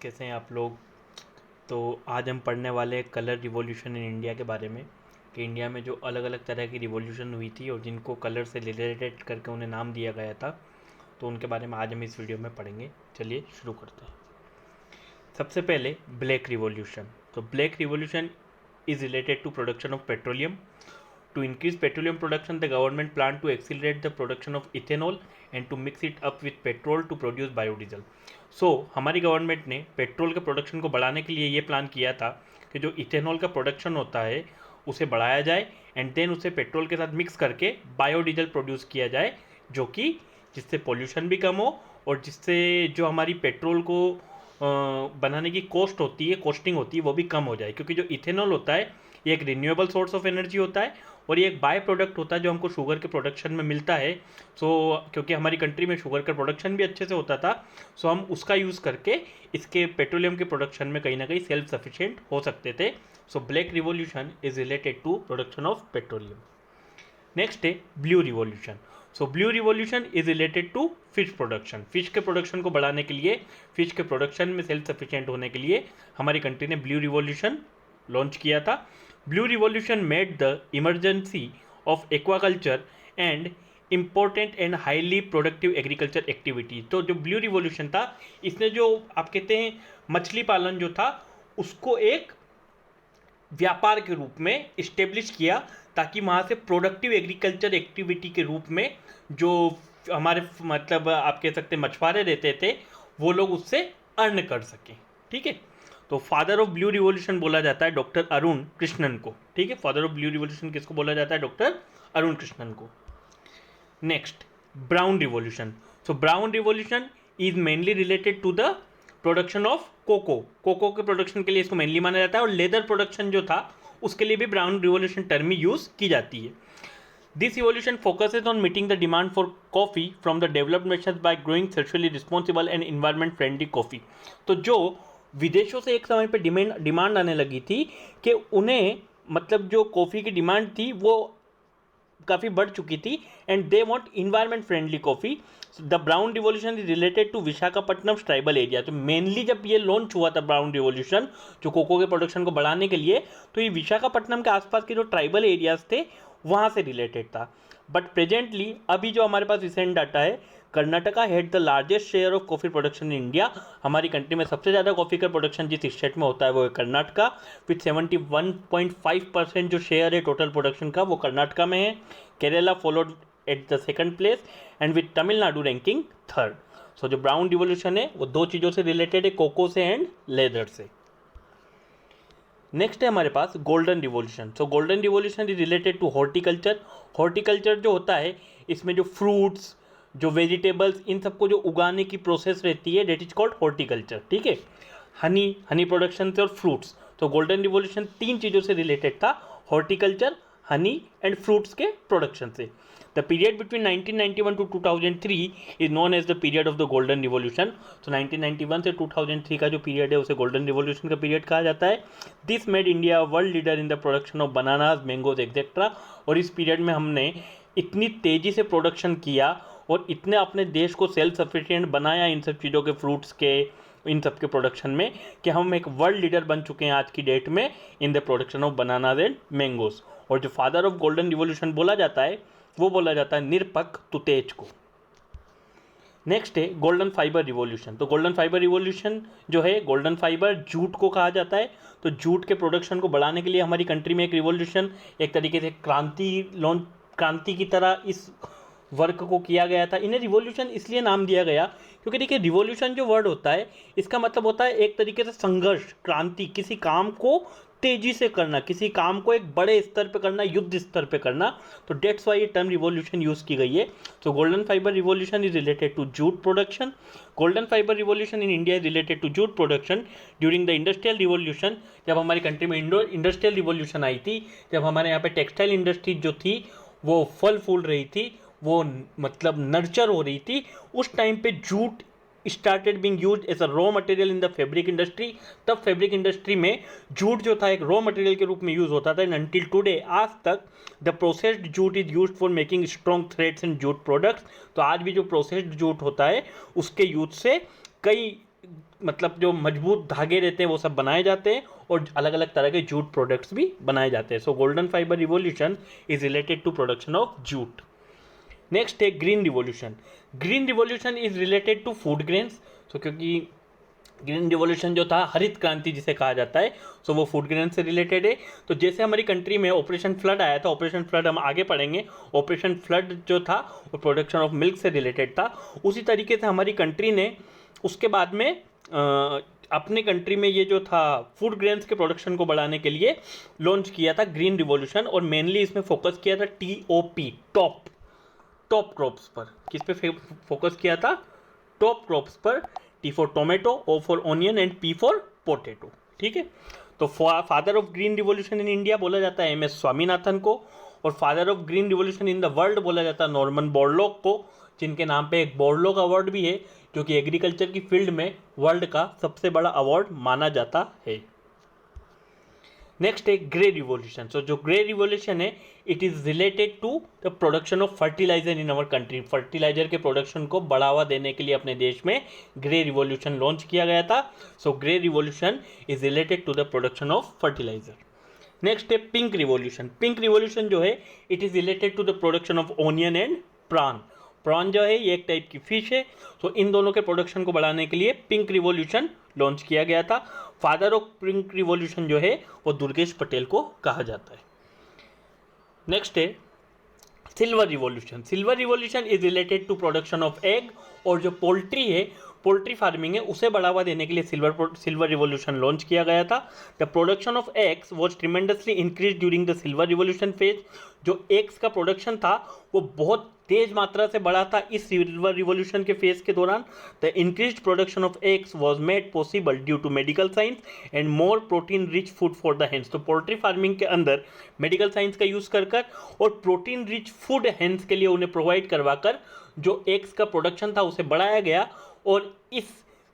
कैसे हैं आप लोग। तो आज हम पढ़ने वाले हैं कलर रिवॉल्यूशन इन इंडिया के बारे में कि इंडिया में जो अलग अलग तरह की रिवॉल्यूशन हुई थी और जिनको कलर से रिलेटेड करके उन्हें नाम दिया गया था, तो उनके बारे में आज हम इस वीडियो में पढ़ेंगे। चलिए शुरू करते हैं। सबसे पहले ब्लैक रिवॉल्यूशन। तो black revolution is related to production of petroleum. To increase petroleum production, the government planned to accelerate the production of ethanol and to mix it up with petrol to produce biodiesel. So, हमारी government ने petrol के production को बढ़ाने के लिए ये plan किया था कि जो इथेनॉल का प्रोडक्शन होता है उसे बढ़ाया जाए एंड देन उसे पेट्रोल के साथ मिक्स करके बायोडीजल प्रोड्यूस किया जाए, जो कि जिससे पोल्यूशन भी कम हो और जिससे जो हमारी पेट्रोल को बनाने की कॉस्ट होती है, कॉस्टिंग होती है, वो भी कम हो जाए। क्योंकि जो इथेनॉल होता है ये एक रिन्यूएबल सोर्स ऑफ एनर्जी होता है और ये एक बाय प्रोडक्ट होता है जो हमको शुगर के प्रोडक्शन में मिलता है। क्योंकि हमारी कंट्री में शुगर का प्रोडक्शन भी अच्छे से होता था, हम उसका यूज़ करके इसके पेट्रोलियम के प्रोडक्शन में कहीं ना कहीं सेल्फ सफिशिएंट हो सकते थे। Black revolution is related to production of petroleum. Next है blue revolution. Blue revolution is related to fish production. Fish के प्रोडक्शन को बढ़ाने के लिए, फिश के प्रोडक्शन में सेल्फ सफिशिएंट होने के लिए हमारी कंट्री ने ब्लू रिवॉल्यूशन लॉन्च किया था। Blue revolution made the emergency of aquaculture and important and highly productive agriculture activity. तो जो ब्लू रिवॉल्यूशन था, इसने जो आप कहते हैं मछली पालन जो था उसको एक व्यापार के रूप में इस्टेब्लिश किया, ताकि वहाँ से प्रोडक्टिव एग्रीकल्चर एक्टिविटी के रूप में जो हमारे मतलब आप कह सकते मछुआरे रहते थे वो लोग उससे अर्न कर सकें। ठीक है, तो फादर ऑफ ब्लू रिवॉल्यूशन बोला जाता है डॉक्टर अरुण कृष्णन को। ठीक है, फादर ऑफ ब्लू रिवॉल्यूशन किसको बोला जाता है? डॉक्टर अरुण कृष्णन को। Next, brown revolution. Brown revolution is mainly related to the production of cocoa. Cocoa के प्रोडक्शन के लिए इसको मेनली माना जाता है और लेदर प्रोडक्शन जो था उसके लिए भी ब्राउन रिवॉल्यूशन टर्म यूज की जाती है। This revolution focuses on meeting the demand for coffee from the developed Nations bye growing socially responsible and environment friendly coffee. तो जो विदेशों से एक समय पे डिमांड आने लगी थी कि उन्हें मतलब जो कॉफ़ी की डिमांड थी वो काफ़ी बढ़ चुकी थी and they want environment friendly coffee. The brown revolution is related to Visakhapatnam tribal area. तो मेनली जब ये लॉन्च हुआ था ब्राउन रिवॉल्यूशन जो कोको के प्रोडक्शन को बढ़ाने के लिए, तो ये विशाखापट्टनम के आसपास के जो ट्राइबल एरियाज थे वहाँ से रिलेटेड था। बट प्रेजेंटली अभी जो हमारे पास रिसेंट डाटा है, Karnataka had the largest share of coffee production in India. हमारी कंट्री में सबसे ज़्यादा कॉफ़ी का प्रोडक्शन जिस स्टेट में होता है वो है कर्नाटका, विथ 71.5% जो शेयर है टोटल प्रोडक्शन का वो कर्नाटका में है। Kerala followed at the second place and with Tamil Nadu ranking third. जो ब्राउन रिवॉल्यूशन है वो दो चीज़ों से रिलेटेड है, कोको से एंड लेदर से। नेक्स्ट है हमारे पास golden revolution. Golden revolution is related to horticulture. Horticulture जो होता है इसमें जो फ्रूट्स, जो वेजिटेबल्स, इन सबको जो उगाने की प्रोसेस रहती है डेट इज कॉल्ड हॉर्टिकल्चर। ठीक है, हनी प्रोडक्शन से और फ्रूट्स। गोल्डन रिवॉल्यूशन तीन चीज़ों से रिलेटेड था, हॉर्टिकल्चर, हनी एंड फ्रूट्स के प्रोडक्शन से। The period between 1991 two 2003 is known as the period of the golden revolution. 1991 से 2003 का जो पीरियड है उसे गोल्डन रिवॉल्यूशन का पीरियड कहा जाता है। This made India world leader in the production of bananas, mangoes etcetera. और इस पीरियड में हमने इतनी तेज़ी से प्रोडक्शन किया और इतने अपने देश को सेल्फ सफिशिएंट बनाया इन सब चीज़ों के, फ्रूट्स के, इन सब के प्रोडक्शन में, कि हम एक वर्ल्ड लीडर बन चुके हैं आज की डेट में in the production of bananas and mangoes. और जो फादर ऑफ गोल्डन रिवॉल्यूशन बोला जाता है वो बोला जाता है निरपक तुतेज को। नेक्स्ट है golden fibre revolution. Golden fibre revolution जो है, गोल्डन फाइबर जूट को कहा जाता है। जूट के प्रोडक्शन को बढ़ाने के लिए हमारी कंट्री में एक रिवॉल्यूशन, एक तरीके से क्रांति की तरह इस वर्क को किया गया था। इन्हें रिवॉल्यूशन इसलिए नाम दिया गया क्योंकि देखिए रिवॉल्यूशन जो वर्ड होता है इसका मतलब होता है एक तरीके से संघर्ष, क्रांति, किसी काम को तेजी से करना, किसी काम को एक बड़े स्तर पे करना, युद्ध स्तर पे करना। तो डेट्स वाई ये टर्म रिवॉल्यूशन यूज़ की गई है। Golden fibre revolution is related to jute production. Golden fibre revolution in India is related to jute production during the industrial revolution. जब हमारी कंट्री में इंडस्ट्रियल रिवॉल्यूशन आई थी, जब हमारे यहाँ पे टेक्सटाइल इंडस्ट्री जो थी वो फल फूल रही थी, वो मतलब नर्चर हो रही थी, उस टाइम पे jute started being used as a raw material in the fabric industry. तब फैब्रिक इंडस्ट्री में जूट जो था एक रॉ मटेरियल के रूप में यूज होता था। एंड अंटिल टुडे, आज तक the processed jute is used for making strong threads and jute products. तो आज भी जो प्रोसेस्ड जूट होता है उसके यूज से कई मतलब जो मजबूत धागे रहते हैं वो सब बनाए जाते हैं और अलग अलग तरह के जूट प्रोडक्ट्स भी बनाए जाते हैं. So golden fibre revolution is related to production of jute. Next है green revolution. Green revolution is related to food grains. तो क्योंकि ग्रीन रिवॉल्यूशन जो था, हरित क्रांति जिसे कहा जाता है, सो वो फूड ग्रेन से रिलेटेड है. तो जैसे हमारी कंट्री में ऑपरेशन फ्लड आया था, ऑपरेशन फ्लड हम आगे पढ़ेंगे, ऑपरेशन फ्लड जो था वो प्रोडक्शन ऑफ मिल्क से रिलेटेड था. उसी तरीके से हमारी कंट्री ने उसके बाद में अपने कंट्री में ये जो था फूड ग्रेन्स के प्रोडक्शन को बढ़ाने के लिए लॉन्च किया था ग्रीन रिवॉल्यूशन. और मेनली इसमें फोकस किया था TOP, टॉप क्रॉप्स पर. किस पे फोकस किया था? टॉप क्रॉप्स पर. T for tomato, O for onion and P for potato. ठीक है. तो father of green revolution in India बोला जाता है MS स्वामीनाथन को, और father of green revolution in the world बोला जाता है नॉर्मन बोरलॉग को, जिनके नाम पे एक बोरलॉग अवार्ड भी है, जो कि एग्रीकल्चर की फील्ड में वर्ल्ड का सबसे बड़ा अवार्ड माना जाता है. नेक्स्ट है ग्रे रिवॉल्यूशन. सो जो ग्रे रिवॉल्यूशन है, it is related to the production of fertiliser in our country. Fertiliser के प्रोडक्शन को बढ़ावा देने के लिए अपने देश में ग्रे रिवॉल्यूशन लॉन्च किया गया था. So grey revolution is related to the production of fertiliser. Next है पिंक रिवॉल्यूशन. पिंक रिवॉल्यूशन जो है, it is related to the production of onion and prawn. Prawn जो है ये एक टाइप की फिश है. तो इन दोनों के प्रोडक्शन को बढ़ाने के लिए पिंक रिवॉल्यूशन लॉन्च किया गया था. फादर ऑफ पिंक रिवॉल्यूशन जो है वो दुर्गेश पटेल को कहा जाता है. नेक्स्ट है silver revolution. Silver revolution is related to production of egg. और जो पोल्ट्री है, पोल्ट्री फार्मिंग है, उसे बढ़ावा देने के लिए सिल्वर रिवॉल्यूशन लॉन्च किया गया था. The production of eggs was tremendously increase during the silver revolution phase. जो एग्स का प्रोडक्शन था वो बहुत तेज मात्रा से बढ़ा था इस सिल्वर रिवॉल्यूशन के फेज के दौरान. The increased production of eggs was made possible due to medical science and more protein rich food for the hens. तो पोल्ट्री फार्मिंग के अंदर मेडिकल साइंस का यूज़ कर और प्रोटीन रिच फूड हेंस के लिए उन्हें प्रोवाइड करवाकर जो एग्स का प्रोडक्शन था उसे बढ़ाया गया और इस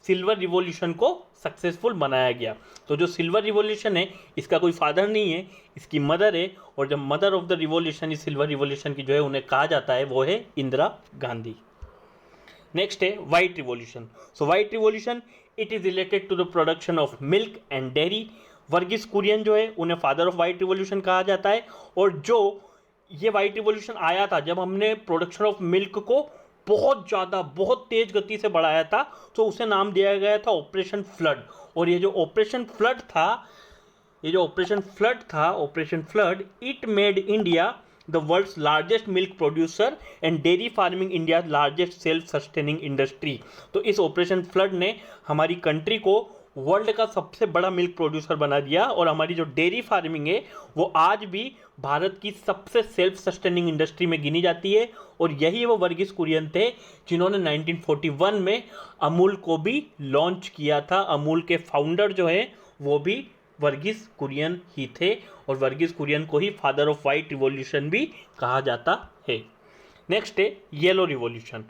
सिल्वर रिवॉल्यूशन को सक्सेसफुल बनाया गया. तो जो सिल्वर रिवॉल्यूशन है, इसका कोई फादर नहीं है, इसकी मदर है. और जब मदर ऑफ द रिवॉल्यूशन इस सिल्वर रिवॉल्यूशन की जो है उन्हें कहा जाता है, वो है इंदिरा गांधी. नेक्स्ट है white revolution. So white revolution it is related to the production of milk and dairy. Verghese Kurien जो है उन्हें फादर ऑफ वाइट रिवॉल्यूशन कहा जाता है. और जो ये वाइट रिवॉल्यूशन आया था जब हमने प्रोडक्शन ऑफ मिल्क को बहुत ज़्यादा, बहुत तेज गति से बढ़ाया था, तो उसे नाम दिया गया था ऑपरेशन फ्लड. और ये जो operation flood it made India the world's largest milk producer and dairy farming India largest self sustaining industry. तो इस ऑपरेशन फ्लड ने हमारी कंट्री को वर्ल्ड का सबसे बड़ा मिल्क प्रोड्यूसर बना दिया. और हमारी जो डेयरी फार्मिंग है वो आज भी भारत की सबसे सेल्फ सस्टेनिंग इंडस्ट्री में गिनी जाती है. और यही वो वर्गीस कुरियन थे जिन्होंने 1941 में अमूल को भी लॉन्च किया था. अमूल के फाउंडर जो है वो भी वर्गीस कुरियन ही थे. और वर्गीस कुरियन को ही फादर ऑफ वाइट रिवॉल्यूशन भी कहा जाता है. नेक्स्ट है येलो रिवॉल्यूशन.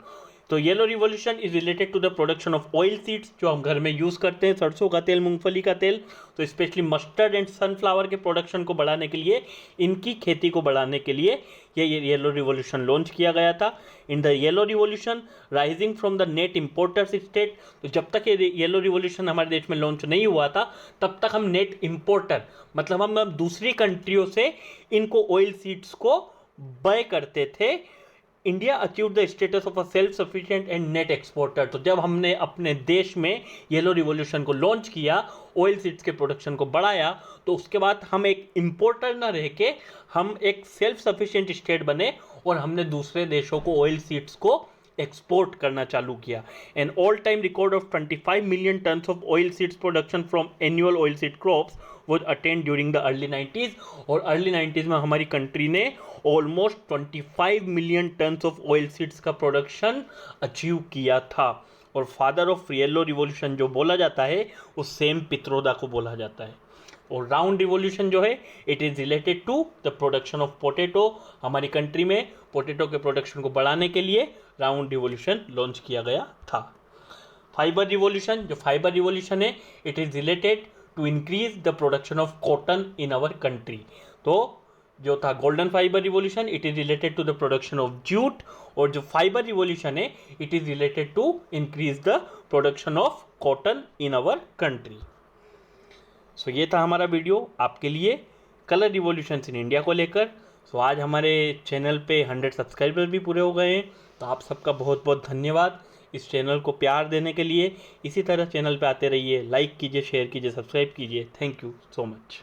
तो yellow revolution is related to the production of oil seeds, जो हम घर में यूज़ करते हैं, सरसों का तेल, मूंगफली का तेल. तो स्पेशली मस्टर्ड एंड सनफ्लावर के प्रोडक्शन को बढ़ाने के लिए, इनकी खेती को बढ़ाने के लिए ये येलो रिवॉल्यूशन लॉन्च किया गया था. In the yellow revolution rising from the net importers state. तो जब तक ये येलो रिवॉल्यूशन हमारे देश में लॉन्च नहीं हुआ था, तब तक हम नेट इम्पोर्टर, मतलब हम दूसरी कंट्रियों से इनको ऑयल सीड्स को बाय करते थे. India achieve the status of a self sufficient and net exporter. तो जब हमने अपने देश में येलो रिवॉल्यूशन को लॉन्च किया, ऑयल सीड्स के प्रोडक्शन को बढ़ाया, तो उसके बाद हम एक इम्पोर्टर ना रह के हम एक सेल्फ सफिशिएंट स्टेट बने और हमने दूसरे देशों को ऑयल सीड्स को एक्सपोर्ट करना चालू किया. An all time record of 25 million tons of oil seeds production from annual oil seed crops was attend during the early 90s. और अर्ली 90s में हमारी कंट्री ने almost 25 million tons of oil seeds का production achieve किया था. और father of yellow revolution जो बोला जाता है वो सेम पित्रोदा को बोला जाता है. और राउंड रिवॉल्यूशन जो है it is related to the production of potato. हमारी कंट्री में पोटैटो के प्रोडक्शन को बढ़ाने के लिए राउंड रिवॉल्यूशन लॉन्च किया गया था. फाइबर रिवॉल्यूशन, जो फाइबर रिवॉल्यूशन है it is related to increase the production of cotton in our country. तो जो था golden fibre revolution, it is related to the production of jute, और जो फाइबर रिवॉल्यूशन है it is related to increase the production of cotton in our country. So ये था हमारा video आपके लिए कलर रिवॉल्यूशन इन इंडिया को लेकर। सो आज हमारे चैनल पे 100 सब्सक्राइबर भी पूरे हो गए हैं, तो आप सबका बहुत बहुत धन्यवाद इस चैनल को प्यार देने के लिए। इसी तरह चैनल पे आते रहिए, लाइक कीजिए, शेयर कीजिए, सब्सक्राइब कीजिए। Thank you so much.